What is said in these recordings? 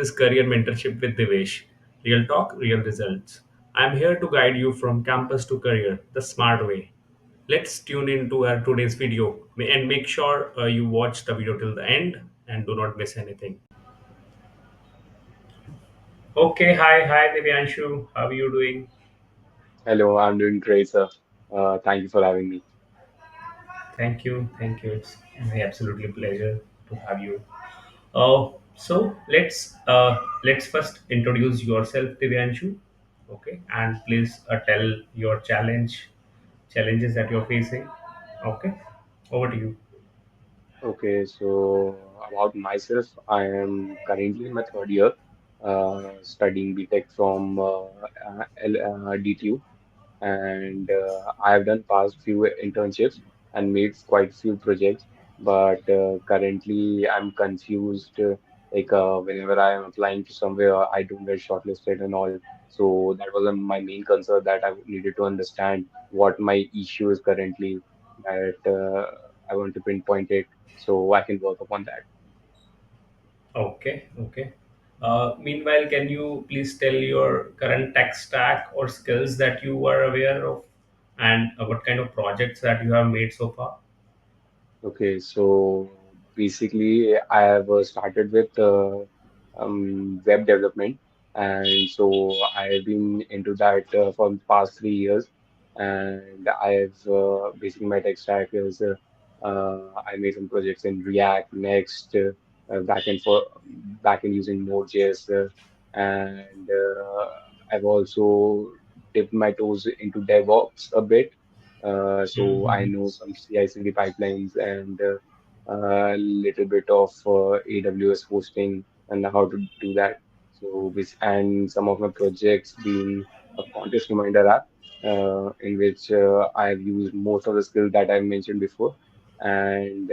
is Career Mentorship with Devesh. Real talk, real results. I'm here to guide you from campus to career the smart way. Let's tune into our today's video and make sure you watch the video till the end and do not miss anything. Okay, hi, Divyanshu. How are you doing? Hello, I'm doing great, sir. Thank you for having me. Thank you. It's my absolutely pleasure to have you. So let's first introduce yourself, Divyanshu. Okay, and please tell your challenges that you're facing. Okay, over to you. Okay, so about myself, I am currently in my third year, studying BTech from DTU. And I have done past few internships and made quite few projects, but currently I'm confused. Whenever I am applying to somewhere, I don't get shortlisted and all. So that was my main concern that I needed to understand what my issue is currently that I want to pinpoint it so I can work upon that. Okay. Meanwhile, can you please tell your current tech stack or skills that you are aware of, and what kind of projects that you have made so far? Okay, so basically, I have started with web development, and so I've been into that for the past 3 years. And I've basically my tech stack is I made some projects in React, Next, backend for backend using Node.js, and I've also dipped my toes into DevOps a bit, so I know some CI/CD pipelines and a little bit of AWS hosting and how to do that. And some of my projects being a contest reminder app, in which I've used most of the skills that I mentioned before, and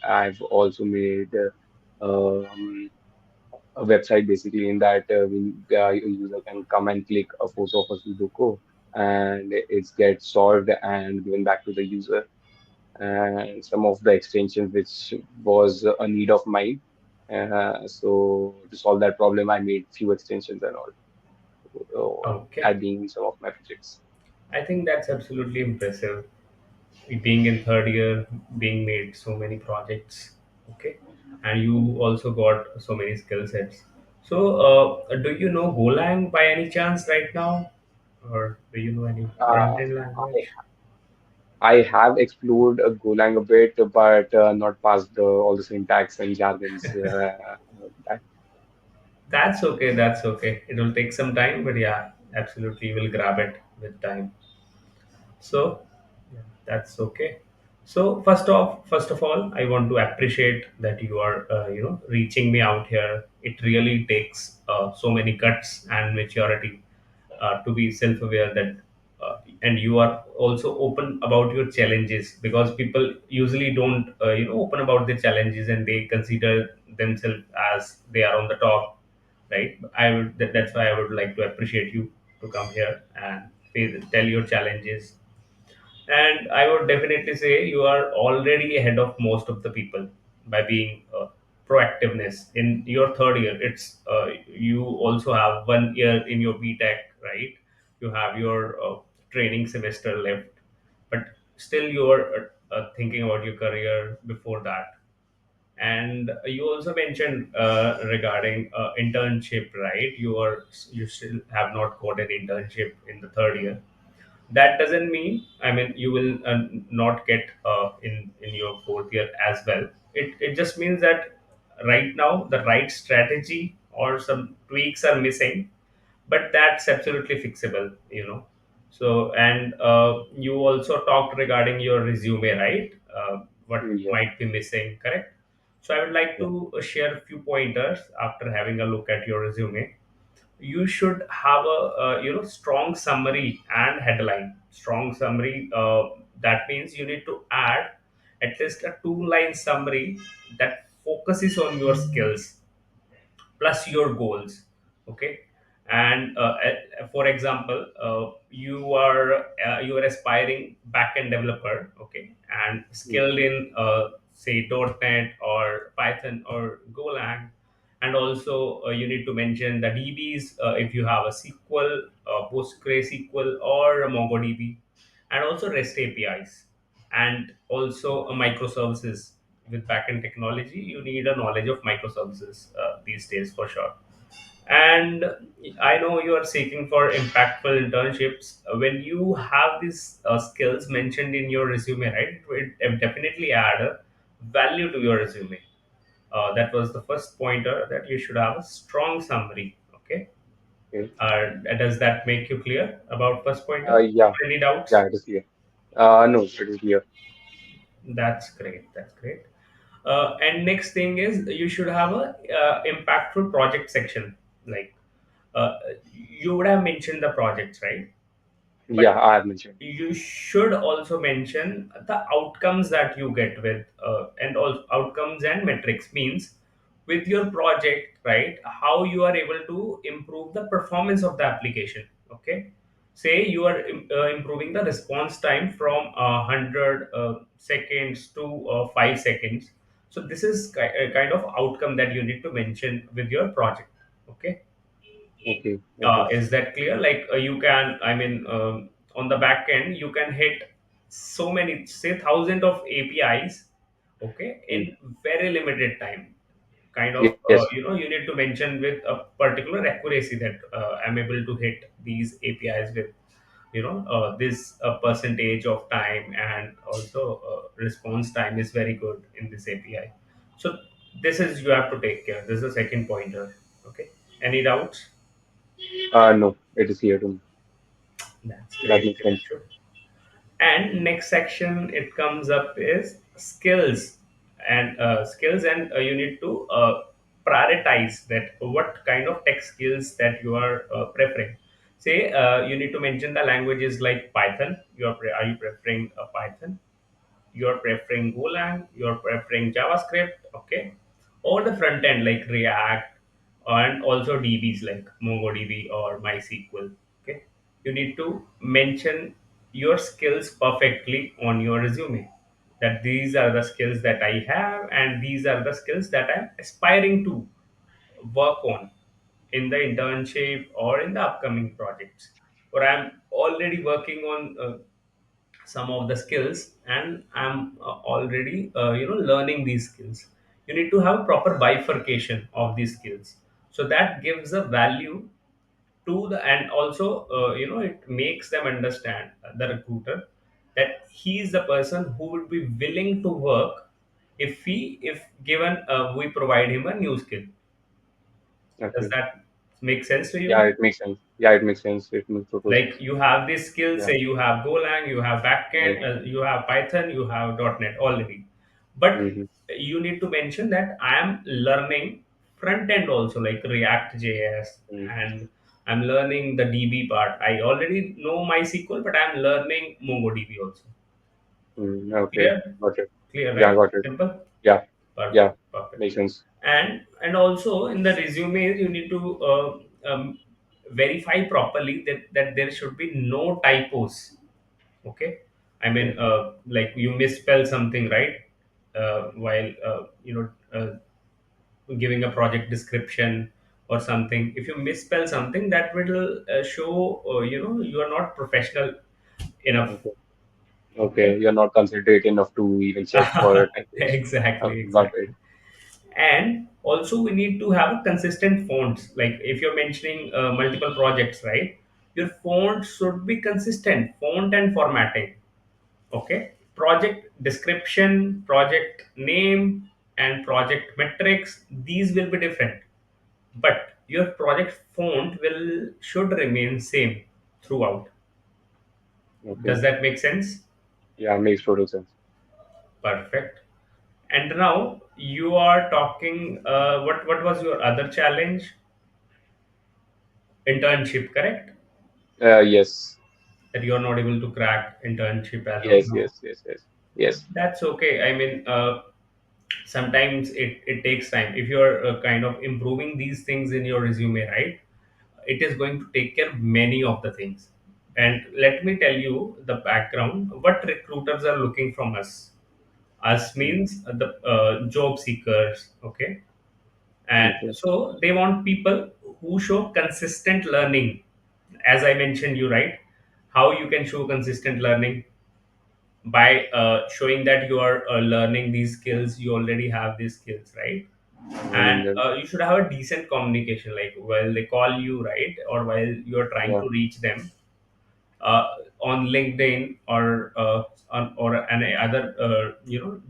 I've also made a website basically in that a user can come and click a photo of a Sudoku and it gets solved and given back to the user. And some of the extensions which was a need of mine. So to solve that problem, I made few extensions and all. Okay, That being some of my projects. I think that's absolutely impressive. Being in third year, being made so many projects. Okay, and you also got so many skill sets. So, do you know Golang by any chance right now, or do you know any front Uh, end I language? I have explored Golang a bit, but not past all the syntax and jargons. That, That's okay. It will take some time, but yeah, absolutely, you will grab it with time. So, yeah, that's okay. So first of all, I want to appreciate that you are, reaching me out here. It really takes so many guts and maturity to be self-aware that, and you are also open about your challenges, because people usually don't, open about their challenges, and they consider themselves as they are on the top, right? That's why I would like to appreciate you to come here and tell your challenges. And I would definitely say you are already ahead of most of the people by being proactiveness in your third year. It's you also have 1 year in your BTech, right? You have your training semester left, but still you are thinking about your career before that. And you also mentioned regarding internship, right? You still have not got an internship in the third year. That doesn't mean, I mean, you will not get in your fourth year as well. It just means that right now the right strategy or some tweaks are missing, but that's absolutely fixable. So, and you also talked regarding your resume, right? What yeah, might be missing, correct? So I would like yeah, to share a few pointers after having a look at your resume. You should have a, strong summary and headline. Strong summary, that means you need to add at least a two-line summary that focuses on your skills plus your goals. Okay, and for example, you are aspiring backend developer, okay, and yeah, skilled in say .NET or Python or Golang, and also you need to mention the DBs if you have a SQL, PostgreSQL, or a MongoDB, and also REST APIs, and also a microservices. With backend technology, you need a knowledge of microservices these days for sure. And I know you are seeking for impactful internships. When you have these skills mentioned in your resume, right, it definitely add a value to your resume. That was the first pointer, that you should have a strong summary. Okay. Okay. Does that make you clear about first pointer? Yeah. Any doubts? Yeah, it is clear. No, it is clear. That's great. That's great. And next thing is, you should have a impactful project section. Like, you would have mentioned the projects, right? But Yeah, I have mentioned. you should also mention the outcomes that you get with, and all outcomes and metrics, means with your project, right, how you are able to improve the performance of the application. Okay, say you are improving the response time from 100 seconds to 5 seconds. So this is a kind of outcome that you need to mention with your project. Okay. Okay. Okay. Is that clear? Like, you can, I mean, on the back end, you can hit so many, say, thousands of APIs, okay, Mm. in very limited time. Kind of, Yes. you need to mention with a particular accuracy that I'm able to hit these APIs with, this percentage of time, and also response time is very good in this API. So this is, you have to take care. This is the second pointer. Okay. Any doubts? No, it is clear to me. That's That great, makes sense. Dipanshu. And next section it comes up is skills, and you need to prioritize that what kind of tech skills that you are preferring. Say, you need to mention the languages like Python. Are you preferring Python? You're preferring Golang, you're preferring JavaScript, okay, or the front end like React, and also DBs like MongoDB or MySQL. Okay, you need to mention your skills perfectly on your resume. That these are the skills that I have, and these are the skills that I'm aspiring to work on in the internship or in the upcoming projects, or I'm already working on some of the skills, and I'm already learning these skills. You need to have proper bifurcation of these skills, so that gives a value to the, and also it makes them understand, the recruiter, that he is the person who would be willing to work if given, we provide him a new skill. Does Okay. that make sense to Yeah, you? it makes sense. Yeah, it makes sense. It makes total Like, sense. you have these skills, Yeah. say you have Golang, you have backend, Mm-hmm. you have Python, you have .NET already, but Mm-hmm. you need to mention that I am learning front end also, like React JS, and I'm learning the DB part. I already know MySQL, but I'm learning MongoDB also. Mm-hmm. Okay. Clear? Got it. Clear, Yeah, right? got it. Simple. Yeah. Yeah. Perfect, perfect. Makes sense. And also in the resume, you need to verify properly that there should be no typos. Okay, I mean, Okay. like, you misspell something, right, while giving a project description or something. If you misspell something, that will show, you are not professional enough. Okay. Okay. Okay. You're not considerate enough to even check for typos. Exactly, Okay. Got it. exactly. And also we need to have a consistent fonts. Like, if you're mentioning multiple projects, right, your font should be consistent, font and formatting. Okay, project description, project name, and project metrics, these will be different, but your project font will should remain same throughout. Okay. Does that make sense? Yeah, makes total sense. Perfect. And now you are talking, what was your other challenge? Internship, correct? Yes. That you are not able to crack internship as of Yes. now. Yes. Yes. Yes. Yes. That's okay. I mean, sometimes it takes time. If you're kind of improving these things in your resume, right, it is going to take care of many of the things. And let me tell you the background, what recruiters are looking from us. Us Mm. means the job seekers, okay, And Okay. so they want people who show consistent learning. As I mentioned you, right, how you can show consistent learning by showing that you are learning these skills, you already have these skills, right? And Then, you should have a decent communication, like while they call you, right, or while you're trying yeah. to reach them uh, on LinkedIn or any other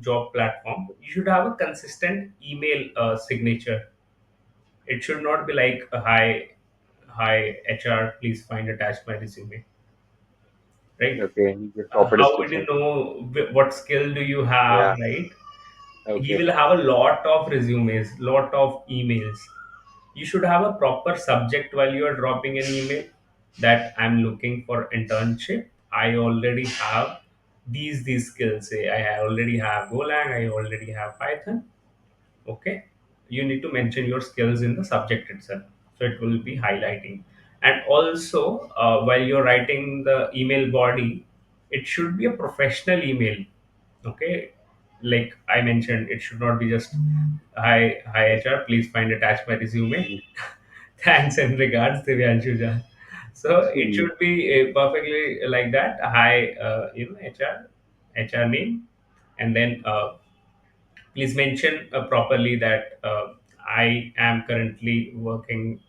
job platform. You should have a consistent email signature. It should not be like hi HR, please find attached my resume, right? Okay. The proper How would you description. know what skill do you have, Yeah. right? He Okay. will have a lot of resumes, lot of emails. You should have a proper subject while you are dropping an email, that I'm looking for internship. I already have these skills. Say I already have Golang, I already have Python. Okay, you need to mention your skills in the subject itself, so it will be highlighting. And also, while you're writing the email body, it should be a professional email. Okay, like I mentioned, it should not be just hi HR, please find attached my resume. Mm. Thanks and regards, Divyanshu Jha. So it should be perfectly like that. Hi, HR name, and then please mention properly that I am currently working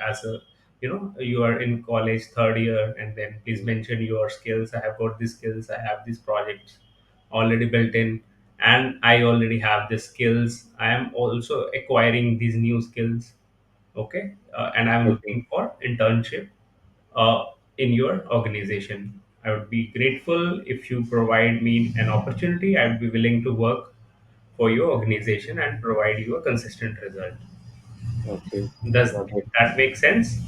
as a, you are in college third year, and then please Mm. mention your skills. I have got these skills, I have these projects already built in, and I already have the skills. I am also acquiring these new skills. Okay, and I'm Okay. looking for internship uh, in your organization. I would be grateful if you provide me an opportunity. I would be willing to work for your organization and provide you a consistent result. Okay. Does Got it. that make sense?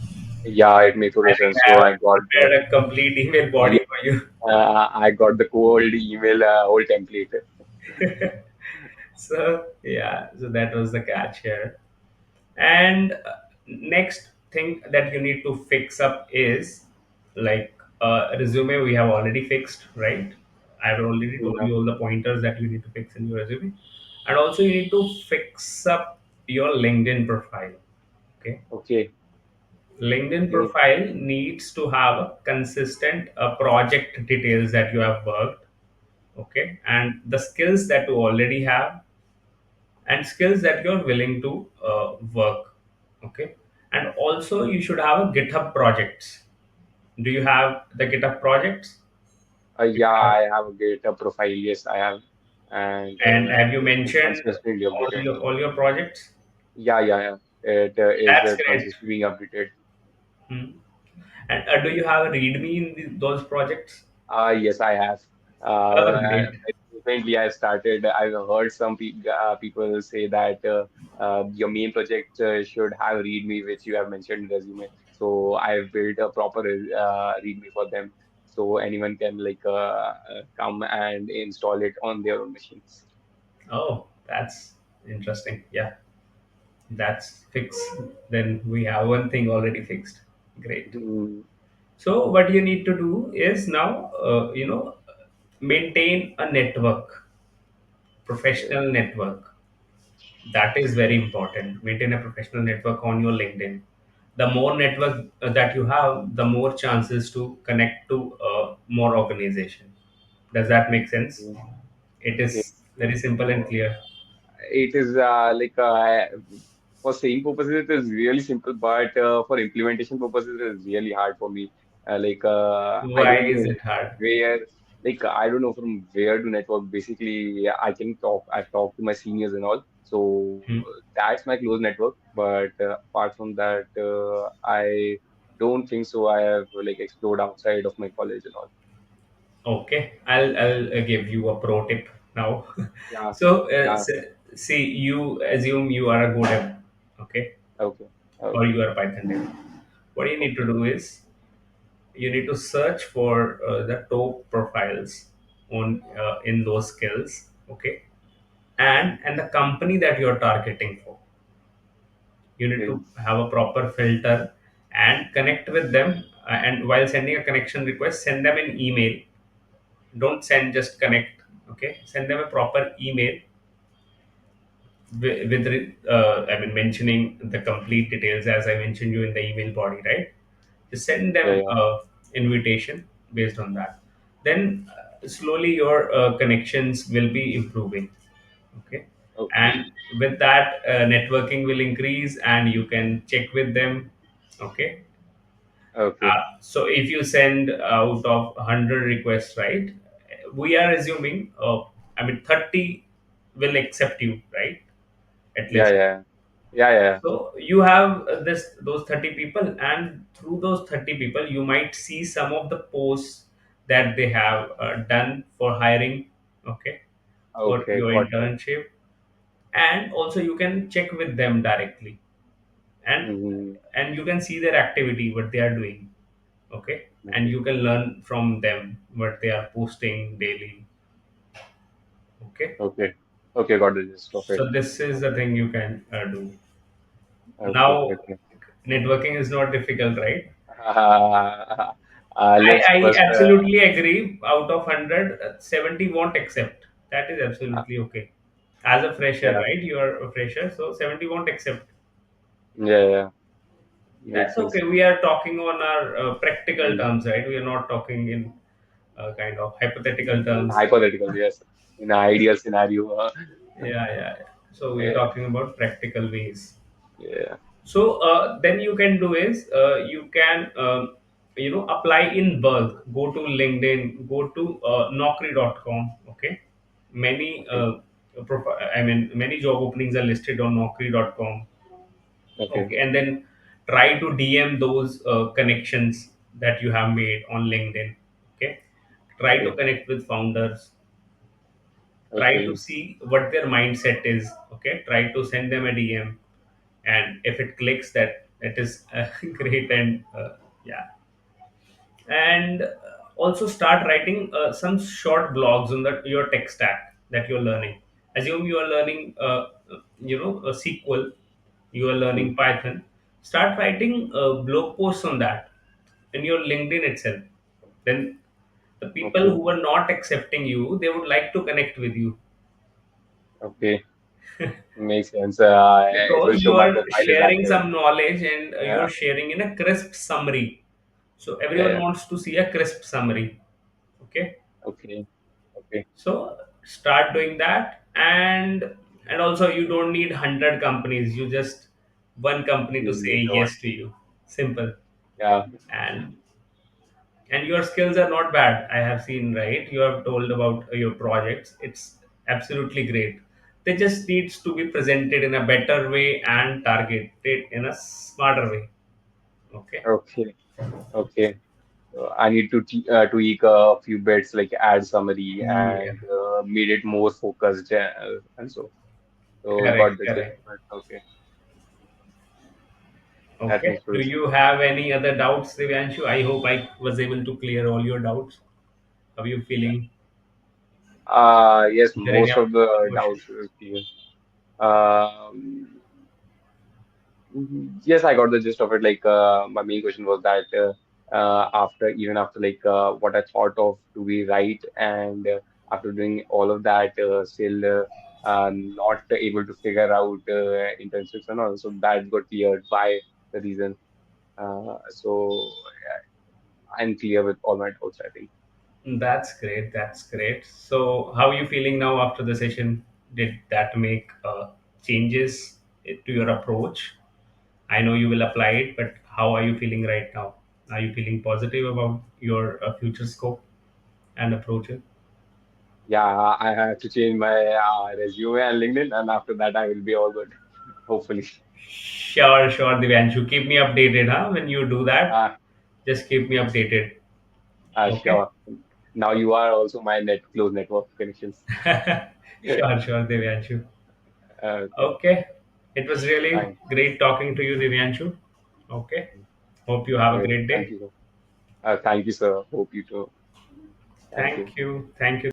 Yeah, it made I total think sense. I So have I got the, prepared a complete email yeah, body for you. I got the cold email, whole template. So yeah, so that was the catch here. And next thing that you need to fix up is, like, resume we have already fixed, right? I've already told Yeah. you all the pointers that you need to fix in your resume. And also you need to fix up your LinkedIn profile. Okay, Okay. LinkedIn Okay. profile needs to have a consistent project details that you have worked, okay, and the skills that you already have, and skills that you're willing to work, okay. And also you should have a GitHub projects. Do you have the GitHub projects? Yeah, GitHub. I have a GitHub profile. Yes, I have, and And have you it is mentioned consistently all updated. your projects? Yeah, yeah, yeah. It is That's great. consistently being updated. Hmm. And do you have a readme in those projects? Yes, I have. Oh, great. Recently, I started. I've heard some people say that your main project should have README, which you have mentioned in resume. So I've built a proper README for them, so anyone can come and install it on their own machines. Oh, that's interesting. Yeah, that's fixed. Then we have one thing already fixed. Great. Hmm. So what you need to do is now, maintain a network, Okay. professional network. That is very important. Maintain a professional network on your LinkedIn. The more network that you have, the more chances to connect to more organization. Does that make sense? Okay. It Okay. is very simple and clear. It is for saying purposes it is really simple, but for implementation purposes it is really hard for me. I Why don't is know it hard? where, I don't know from where to network. Basically, I can talk. I've talked to my seniors and all, so Hmm. that's my close network. But apart from that, I don't think so. I have explored outside of my college and all. Okay, I'll give you a pro tip now. Yeah, So, yeah, see, you assume you are a Go dev, okay, okay, or okay, you are a Python dev. What you need to okay, do is you need to search for the top profiles on in those skills, okay, and the company that you are targeting for. You need okay. to have a proper filter and connect with them. And while sending a connection request, send them an email. Don't send just connect. Okay, send them a proper email I mean, mentioning the complete details as I mentioned you in the email body, right? Just send Yeah, them yeah. invitation based on that. Then slowly your connections will be improving. Okay, Okay. and with that, networking will increase, and you can check with them. Okay, Okay. so if you send out of 100 requests, right, we are assuming, I mean, 30 will accept you, right? At Yeah, least. yeah. Yeah, yeah. So you have those 30 people, and through those 30 people, you might see some of the posts that they have done for hiring, okay, for Okay, your got it. internship, and also you can check with them directly, and Mm-hmm. you can see their activity, what they are doing, okay, and Okay. you can learn from them what they are posting daily, okay. Okay. Okay, got the gist of it. So this is the Okay. thing you can do Okay. now. Okay. Networking is not difficult, right? Let's I first. absolutely agree. Out of 100, 70 won't accept. That is Uh, absolutely okay. As a fresher, yeah. right? You are a fresher, so 70 won't accept. Yeah. Yeah. Makes That's okay. sense. We are talking on our practical Mm. terms, right? We are not talking in kind of hypothetical In terms. hypothetical, yes. In an ideal scenario. Yeah. So we are Yeah. talking about practical ways. Yeah. So then you can do is you can apply in bulk. Go to LinkedIn, go to Naukri.com. Okay, many Okay. I mean many job openings are listed on Naukri.com. Okay. Okay, and then try to DM those connections that you have made on LinkedIn. Okay, try to Okay. connect with founders. Try to Okay. see what their mindset is. Okay, try to send them a DM, and if it clicks, that is great. And yeah, and also start writing some short blogs on your tech stack that you're learning. Assume you are learning a SQL, you are Mm. learning Python. Start writing blog posts on that in your LinkedIn itself. Then the people Okay. who are not accepting you, they would like to connect with you, Okay. Makes sense. It will because show you my are profile is sharing active. some knowledge, and Yeah. you're sharing in a crisp summary. So Yeah. everyone Yeah. wants to see a crisp summary. Okay, Okay. Okay. so start doing that, and also you don't need 100 companies. You just one company to say Mm, don't. yes to you. Simple. Yeah. And your skills are not bad. I have seen, right? You have told about your projects. It's absolutely great. They just needs to be presented in a better way and targeted in a smarter way. Okay. Okay. Okay. I need to tweak a few bits like add summary Yeah. and made it more focused and so got Correct. the gist Correct. of it. Okay, that Okay. makes Do total sense. you have any other doubts, Divyanshu? I hope I was able to clear all your doubts. How are you feeling? Yes, Is there any most of other the question? doubts is clear. Um, yes, I got the gist of it. Like, my main question was that even after like what I thought of to be right, and after doing all of that, still not able to figure out internships and all. So that got cleared by the reason. So I'm clear with all my doubts, I think. That's great. That's great. So, how are you feeling now after the session? Did that make changes to your approach? I know you will apply it, but how are you feeling right now? Are you feeling positive about your future scope and approach? Yeah, I have to change my resume and LinkedIn, and after that, I will be all good, hopefully. Sure, Divyanshu. Keep me updated, huh? When you do that, Uh, just keep me updated. Okay. sure. Now you are also my close network connections. Sure, Divyanshu. Okay, Okay. It was really fine. great talking to you, Divyanshu. Okay. Hope you have a Okay, great thank day. you. Thank you, sir. Hope you too. Thank you. Thank you. Thank you.